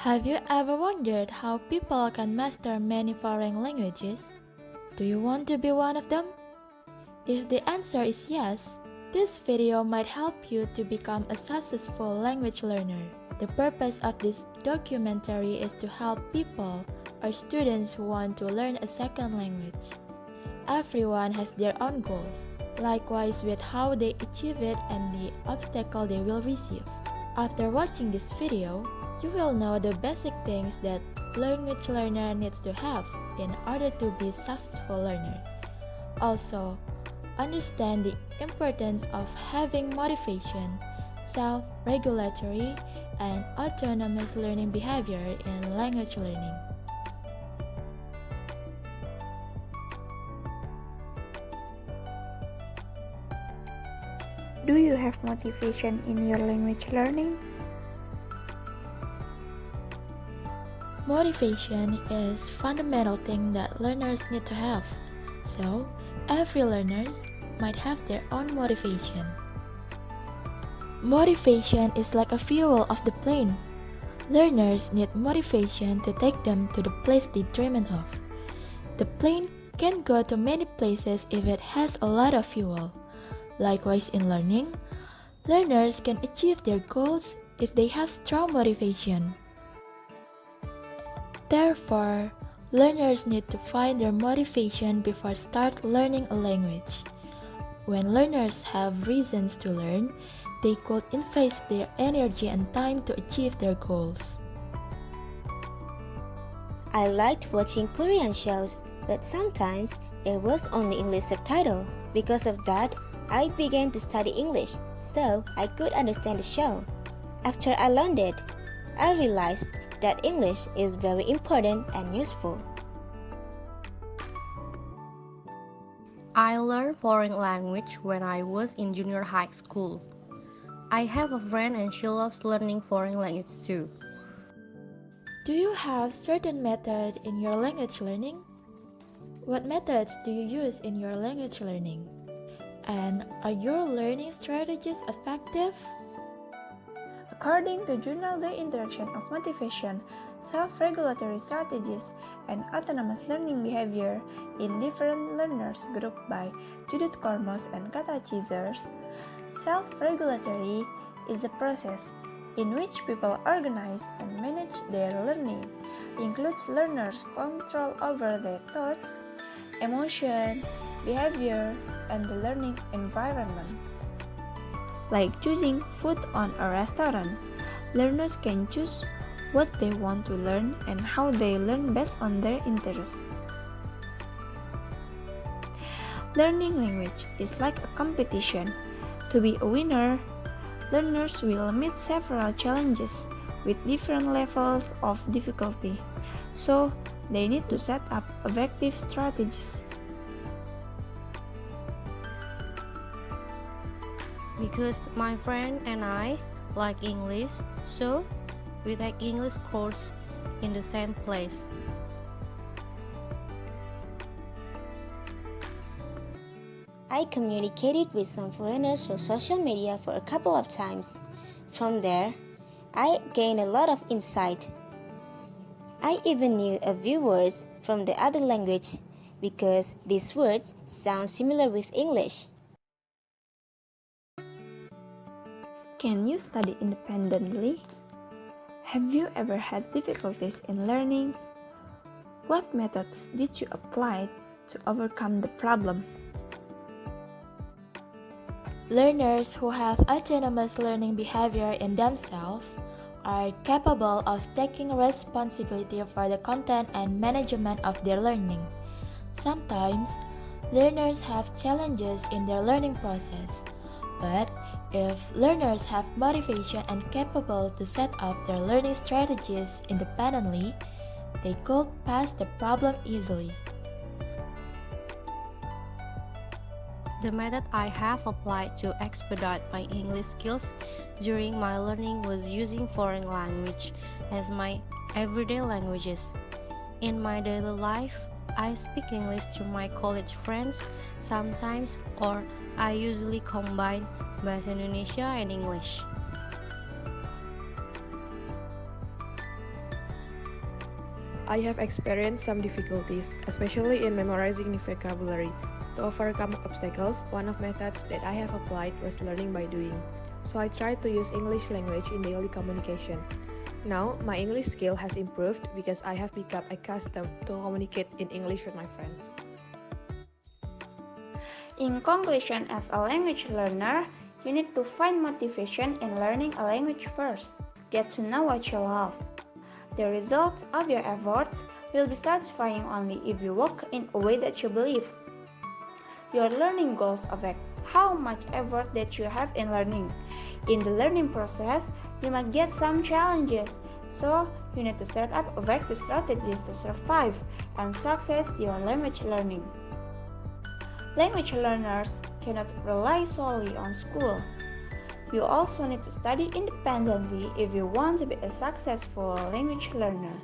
Have you ever wondered how people can master many foreign languages? Do you want to be one of them? If the answer is yes, this video might help you to become a successful language learner. The purpose of this documentary is to help people or students who want to learn a second language. Everyone has their own goals, likewise with how they achieve it and the obstacle they will receive. After watching this video, you will know the basic things that language learner needs to have in order to be a successful learner. Also, understand the importance of having motivation, self-regulatory, and autonomous learning behavior in language learning. Do you have motivation in your language learning? Motivation is fundamental thing that learners need to have. So, every learners might have their own motivation. Motivation is like a fuel of the plane. Learners need motivation to take them to the place they dream of. The plane can go to many places if it has a lot of fuel. Likewise in learning, learners can achieve their goals if they have strong motivation. Therefore, learners need to find their motivation before start learning a language. When learners have reasons to learn, they could invest their energy and time to achieve their goals. I liked watching Korean shows, but sometimes there was only English subtitle. Because of that, I began to study English so I could understand the show. After I learned it, I realized that English is very important and useful. I learned foreign language when I was in junior high school. I have a friend and she loves learning foreign language too. Do you have certain method in your language learning? What methods do you use in your language learning? And are your learning strategies effective? According to journal The Interaction of Motivation, Self-Regulatory Strategies, and Autonomous Learning Behavior in Different Learners Group by Judith Kormos and Kata Chizers, self-regulatory is a process in which people organize and manage their learning. It includes learners' control over their thoughts, emotion, behavior, and the learning environment. Like choosing food on a restaurant, learners can choose what they want to learn and how they learn based on their interests. Learning language is like a competition. To be a winner, learners will meet several challenges with different levels of difficulty, so they need to set up effective strategies. Because my friend and I like English, so we take English course in the same place. I communicated with some foreigners through social media for a couple of times. From there, I gained a lot of insight. I even knew a few words from the other language because these words sound similar with English. Can you study independently? Have you ever had difficulties in learning? What methods did you apply to overcome the problem? Learners who have autonomous learning behavior in themselves are capable of taking responsibility for the content and management of their learning. Sometimes, learners have challenges in their learning process, but if learners have motivation and capable to set up their learning strategies independently, they could pass the problem easily. The method I have applied to expedite my English skills during my learning was using foreign language as my everyday languages. In my daily life, I speak English to my college friends sometimes, or I usually combine Bahasa Indonesia and English. I have experienced some difficulties, especially in memorizing new vocabulary. To overcome obstacles, one of methods that I have applied was learning by doing. So I tried to use English language in daily communication. Now, my English skill has improved because I have become accustomed to communicate in English with my friends. In conclusion, as a language learner, you need to find motivation in learning a language first. Get to know what you love. The results of your efforts will be satisfying only if you work in a way that you believe. Your learning goals affect how much effort that you have in learning. In the learning process, you might get some challenges, so you need to set up effective strategies to survive and success your language learning. Language learners cannot rely solely on school. You also need to study independently if you want to be a successful language learner.